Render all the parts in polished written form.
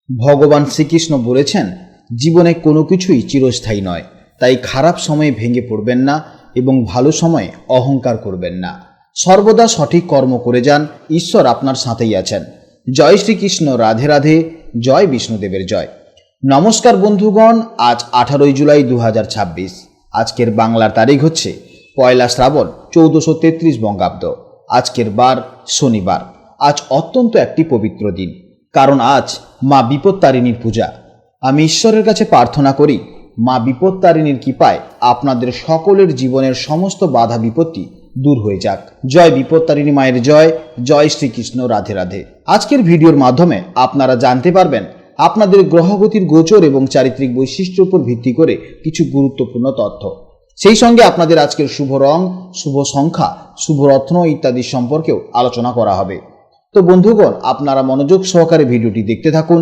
ভগবান শ্রীকৃষ্ণ বলেছেন, জীবনে কোনো কিছুই চিরস্থায়ী নয়, তাই খারাপ সময়ে ভেঙে পড়বেন না এবং ভালো সময়ে অহংকার করবেন না। সর্বদা সঠিক কর্ম করে যান, ঈশ্বর আপনার সাথেই আছেন। জয় শ্রীকৃষ্ণ, রাধে রাধে, জয় বিষ্ণুদেবের জয়। নমস্কার বন্ধুগণ, আজ 18 জুলাই 2026। আজকের বাংলার তারিখ হচ্ছে 1 শ্রাবণ 1433 বঙ্গাব্দ। আজকের বার শনিবার। আজ অত্যন্ত একটি পবিত্র দিন, কারণ আজ মা বিপত্তারিণীর পূজা। আমি ঈশ্বরের কাছে প্রার্থনা করি, মা বিপত্তারিণীর কৃপায় আপনাদের সকলের জীবনের সমস্ত বাধা বিপত্তি দূর হয়ে যাক। জয় বিপত্তারিণী মায়ের জয়, জয় শ্রীকৃষ্ণ, রাধে রাধে। আজকের ভিডিওর মাধ্যমে আপনারা জানতে পারবেন আপনাদের গ্রহগতির গোচর এবং চারিত্রিক বৈশিষ্ট্যের উপর ভিত্তি করে কিছু গুরুত্বপূর্ণ তথ্য। সেই সঙ্গে আপনাদের আজকের শুভ রং, শুভ সংখ্যা, শুভ রত্ন ইত্যাদি সম্পর্কেও আলোচনা করা হবে। তো বন্ধুগণ, আপনারা মনোযোগ সহকারে ভিডিওটি দেখতে থাকুন।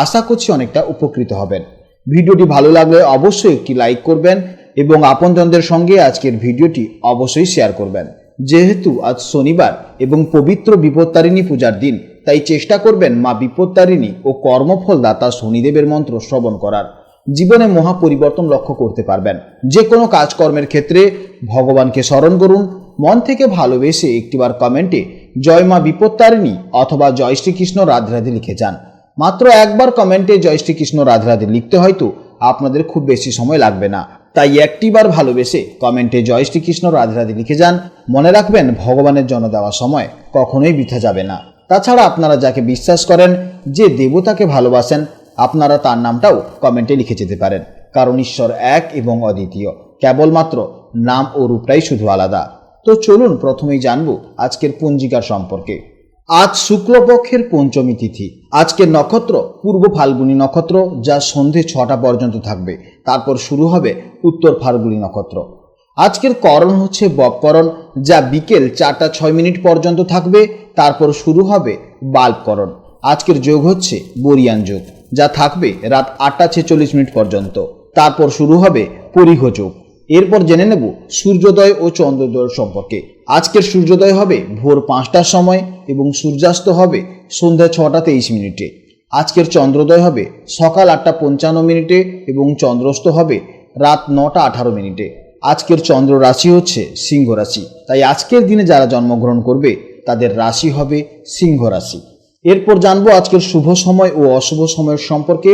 আশা করছি অনেকটা উপকৃত হবেন। ভিডিওটি ভালো লাগলে অবশ্যই একটি লাইক করবেন এবং আপনজনদের সঙ্গে আজকের ভিডিওটি অবশ্যই শেয়ার করবেন। যেহেতু আজ শনিবার এবং পবিত্র বিপত্তারিণী পূজার দিন, তাই চেষ্টা করবেন মা বিপত্তারিণী ও কর্মফলদাতা শনিদেবের মন্ত্র শ্রবণ করার। জীবনে মহা পরিবর্তন লক্ষ্য করতে পারবেন। যে কোনো কাজকর্মের ক্ষেত্রে ভগবানকে স্মরণ করুন। মন থেকে ভালোবেসে একটিবার কমেন্টে জয় মা বিপত্তারিণী অথবা জয় শ্রীকৃষ্ণ রাধে রাধে লিখে যান। মাত্র একবার কমেন্টে জয় শ্রীকৃষ্ণ রাধে রাধে লিখতে হয়তো আপনাদের খুব বেশি সময় লাগবে না, তাই একটিবার ভালোবেসে কমেন্টে জয় শ্রীকৃষ্ণ রাধে রাধে লিখে যান। মনে রাখবেন, ভগবানের জন্য দেওয়া সময় কখনোই বৃথা যাবে না। তাছাড়া আপনারা যাকে বিশ্বাস করেন, যে দেবতাকে ভালোবাসেন, আপনারা তার নামটাও কমেন্টে লিখে যেতে পারেন, কারণ ঈশ্বর এক এবং অদ্বিতীয়। কেবলমাত্র নাম ও রূপটাই শুধু আলাদা। তো চলুন প্রথমেই জানব আজকের পঞ্জিকার সম্পর্কে। আজ শুক্লপক্ষের পঞ্চমী তিথি। আজকের নক্ষত্র পূর্ব ফাল্গুনী নক্ষত্র, যা সন্ধে 6টা পর্যন্ত থাকবে। তারপর শুরু হবে উত্তর ফাল্গুনী নক্ষত্র। আজকের করণ হচ্ছে বপকরণ, যা বিকেল 4টা 6 মিনিট পর্যন্ত থাকবে। তারপর শুরু হবে বাল্বকরণ। আজকের যোগ হচ্ছে বরিয়ান যোগ, যা থাকবে রাত 8টা 46 মিনিট পর্যন্ত। তারপর শুরু হবে পরিহ যোগ। এরপর জেনে নেব সূর্যোদয় ও চন্দ্রোদয়ের সম্পর্কে। আজকের সূর্যোদয় হবে ভোর 5টার সময় এবং সূর্যাস্ত হবে সন্ধ্যা 6টা 23 মিনিটে। আজকের চন্দ্রোদয় হবে সকাল 8টা 55 মিনিটে এবং চন্দ্রাস্ত হবে রাত 9টা 18 মিনিটে। আজকের চন্দ্র রাশি হচ্ছে সিংহ রাশি, তাই আজকের দিনে যারা জন্মগ্রহণ করবে তাদের রাশি হবে সিংহ রাশি। এরপর জানবো আজকের শুভ সময় ও অশুভ সময়ের সম্পর্কে।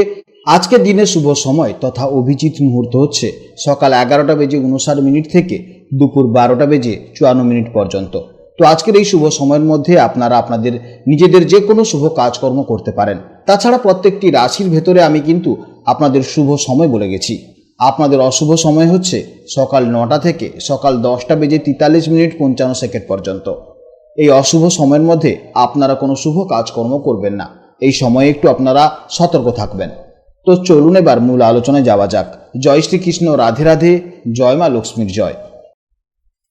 আজকের দিনের শুভ সময় তথা অভিজিৎ মুহূর্ত হচ্ছে সকাল 11টা বেজে 59 মিনিট থেকে দুপুর 12টা বেজে 54 মিনিট পর্যন্ত। তো আজকের এই শুভ সময়ের মধ্যে আপনারা আপনাদের নিজেদের যে কোনো শুভ কাজকর্ম করতে পারেন। তাছাড়া প্রত্যেকটি রাশির ভেতরে আমি কিন্তু আপনাদের শুভ সময় বলে গেছি। আপনাদের অশুভ সময় হচ্ছে সকাল 9টা থেকে সকাল 10টা বেজে 43 মিনিট 55 সেকেন্ড পর্যন্ত। এই অশুভ সময়ের মধ্যে আপনারা কোনো শুভ কাজকর্ম করবেন না। এই সময়ে একটু আপনারা সতর্ক থাকবেন। তো চলুন এবার মূল আলোচনায় যাওয়া যাক। জয় শ্রীকৃষ্ণ, রাধে রাধে, জয় মা লক্ষ্মীর জয়।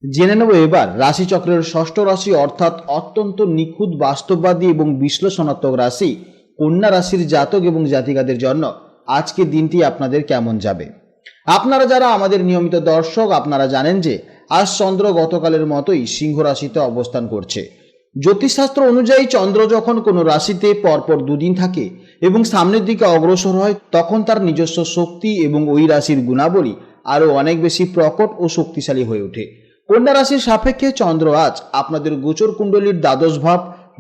জেনে নেব এবার রাশিচক্রের ষষ্ঠ রাশি, অর্থাৎ অত্যন্ত নিখুঁত, বাস্তববাদী এবং বিশ্লেষণাত্মক রাশি কন্যা রাশির জাতক এবং জাতিকাদের জন্য আজকের দিনটি আপনাদের কেমন যাবে। আপনারা যারা আমাদের নিয়মিত দর্শক, আপনারা জানেন যে আজ চন্দ্র গতকালের মতোই সিংহ রাশিতে অবস্থান করছে। জ্যোতিষশাস্ত্র অনুযায়ী চন্দ্র যখন কোনো রাশিতে পরপর দুদিন থাকে এবং সামনের দিকে অগ্রসর হয়, তখন তার নিজস্ব শক্তি এবং ওই রাশির গুণাবলী আরও অনেক বেশি প্রকট ও শক্তিশালী হয়ে ওঠে। কন্যা রাশির সাপেক্ষে চন্দ্র আজ আপনাদের গোচর কুণ্ডলীর দ্বাদশ ভাব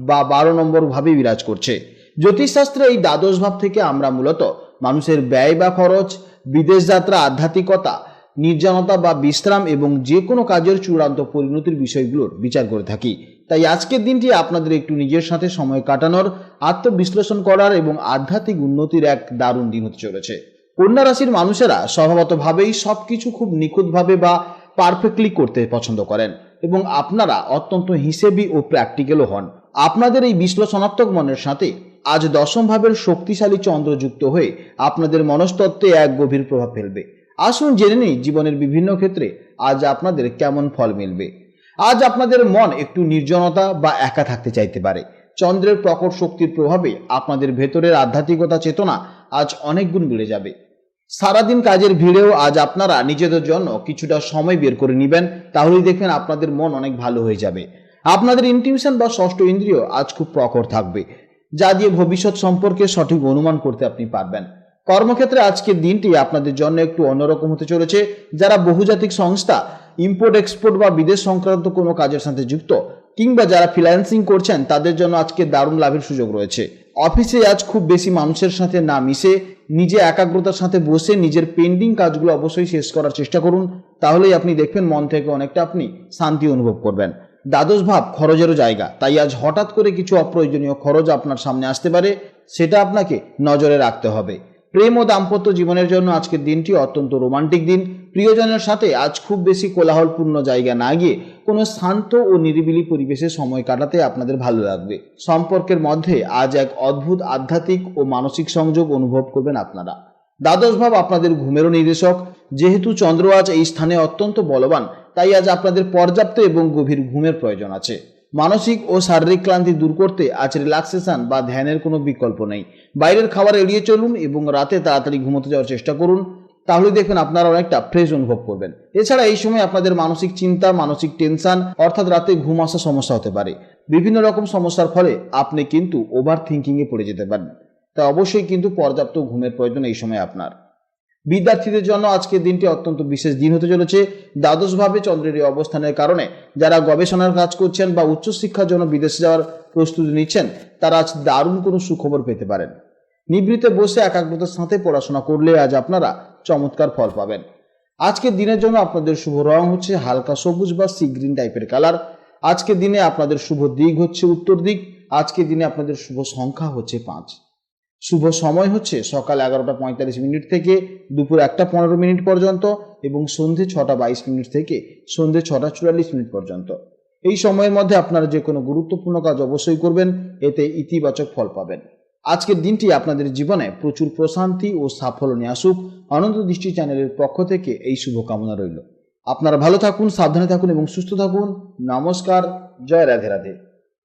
বা 12 নম্বর ভাবে বিরাজ করছে। জ্যোতিষশাস্ত্রে এই দ্বাদশ ভাব থেকে আমরা মূলত মানুষের ব্যয় বা খরচ, বিদেশ যাত্রা, আধ্যাত্মিকতা, নির্জনতা বা বিশ্রাম এবং যে কোনো কাজের চূড়ান্ত পরিণতির বিষয়গুলোর বিচার করে থাকি। তাই আজকের দিনটি আপনাদের একটু নিজের সাথে সময় কাটানোর, আত্মবিশ্লেষণ করার এবং আধ্যাত্মিক উন্নতির এক দারুণ দিন হতে চলেছে। কন্যা রাশির মানুষেরা স্বভাবতভাবেই সবকিছু খুব নিখুঁতভাবে বা পারফেক্টলি করতে পছন্দ করেন এবং আপনারা অত্যন্ত হিসেবি ও প্র্যাকটিক্যালও হন। আপনাদের এই বিশ্লেষণাত্মক মনের সাথে আজ দশম ভাবের শক্তিশালী চন্দ্র যুক্ত হয়ে আপনাদের মনস্তত্ত্বে এক গভীর প্রভাব ফেলবে। আসুন জেনে নিই জীবনের বিভিন্ন ক্ষেত্রে আজ আপনাদের কেমন ফল মিলবে। আজ আপনাদের মন একটু নির্জনতা বা একা থাকতে চাইতে পারে। চন্দ্রের প্রকট শক্তির প্রভাবে আপনাদের ভেতরের আধ্যাত্মিকতা চেতনা আজ অনেক গুণ বেড়ে যাবে। সারাদিন কাজের ভিড়েও আজ আপনারা নিজেদের জন্য কিছুটা সময় বের করে নেবেন, তাহলেই দেখবেন আপনাদের মন অনেক ভালো হয়ে যাবে। আপনাদের ইনটিউশন বা ষষ্ঠ ইন্দ্রিয় আজ খুব প্রখর থাকবে। যা দিয়ে ভবিষ্যৎ সম্পর্কে সঠিক অনুমান করতে আপনি পারবেন। কর্মক্ষেত্রে আজকের দিনটি আপনাদের জন্য একটু অন্যরকম হতে চলেছে। যারা বহুজাতিক সংস্থা, ইম্পোর্ট এক্সপোর্ট বা বিদেশ সংক্রান্ত কোনো কাজের সাথে যুক্ত, কিংবা যারা ফ্রিল্যান্সিং করছেন, তাদের জন্য আজকে দারুণ লাভের সুযোগ রয়েছে। অফিসে আজ খুব বেশি মানুষের সাথে না মিশে নিজে একাগ্রতার সাথে বসে নিজের পেন্ডিং কাজগুলো অবশ্যই শেষ করার চেষ্টা করুন। তাহলেই আপনি দেখবেন মন থেকে অনেকটা আপনি শান্তি অনুভব করবেন। দ্বাদশ ভাব খরচেরও জায়গা, তাই আজ হঠাৎ করে কিছু অপ্রয়োজনীয় খরচ আপনার সামনে আসতে পারে, সেটা আপনাকে নজরে রাখতে হবে। প্রেম ও দাম্পত্য জীবনের জন্য আজকের দিনটি অত্যন্ত রোমান্টিক দিন। প্রিয়জনের সাথে আজ খুব বেশি কোলাহলপূর্ণ জায়গা না গিয়ে কোনো শান্ত ও নিরিবিলি পরিবেশে সময় কাটাতে আপনাদের ভালো লাগবে। সম্পর্কের মধ্যে আজ এক অদ্ভুত আধ্যাত্মিক ও মানসিক সংযোগ অনুভব করবেন আপনারা। দ্বাদশ ভাব আপনাদের ঘুমেরও নির্দেশক। যেহেতু চন্দ্র আজ এই স্থানে অত্যন্ত বলবান, তাই আজ আপনাদের পর্যাপ্ত এবং গভীর ঘুমের প্রয়োজন আছে। মানসিক ও শারীরিক ক্লান্তি দূর করতে আজ রিল্যাক্সেশন বা ধ্যানের কোনো বিকল্প নেই। বাইরের খাবার এড়িয়ে চলুন এবং রাতে তাড়াতাড়ি ঘুমোতে যাওয়ার চেষ্টা করুন, তাহলে দেখবেন আপনারা অনেকটা ফ্রেশ অনুভব করবেন। এছাড়া এই সময় আপনাদের মানসিক চিন্তা, মানসিক টেনশন, অর্থাৎ রাতে ঘুম আসা সমস্যা হতে পারে। বিভিন্ন রকম সমস্যার ফলে আপনি কিন্তু ওভার থিঙ্কিংয়ে পড়ে যেতে পারেন, তাই অবশ্যই কিন্তু পর্যাপ্ত ঘুমের প্রয়োজন এই সময় আপনার। বিদ্যার্থীদের জন্য আজকের দিনটি অত্যন্ত বিশেষ দিন হতে চলেছে। দ্বাদশভাবে চন্দ্রের এই অবস্থানের কারণে যারা গবেষণার কাজ করছেন বা উচ্চশিক্ষার জন্য বিদেশে যাওয়ার প্রস্তুতি নিচ্ছেন, তারা আজ দারুণ কোনো সুখবর পেতে পারেন। নিভৃতে বসে একাগ্রতার সাথে পড়াশোনা করলে আজ আপনারা চমৎকার ফল পাবেন। আজকের দিনের জন্য আপনাদের শুভ রং হচ্ছে হালকা সবুজ বা সি গ্রিন টাইপের কালার। আজকের দিনে আপনাদের শুভ দিক হচ্ছে উত্তর দিক। আজকের দিনে আপনাদের শুভ সংখ্যা হচ্ছে 5। শুভ সময় হচ্ছে সকাল 11:45 থেকে দুপুর 1:15 পর্যন্ত এবং সন্ধে 6:22 থেকে সন্ধে 6:44 পর্যন্ত। এই সময়ের মধ্যে আপনারা যে কোনো গুরুত্বপূর্ণ কাজ অবশ্যই করবেন, এতে ইতিবাচক ফল পাবেন। আজকের দিনটি আপনাদের জীবনে প্রচুর প্রশান্তি ও সাফল্য নিয়ে আসুক, আনন্দ দৃষ্টি চ্যানেলের পক্ষ থেকে এই শুভকামনা রইল। আপনারা ভালো থাকুন, সাবধানে থাকুন এবং সুস্থ থাকুন। নমস্কার, জয় রাধে রাধে।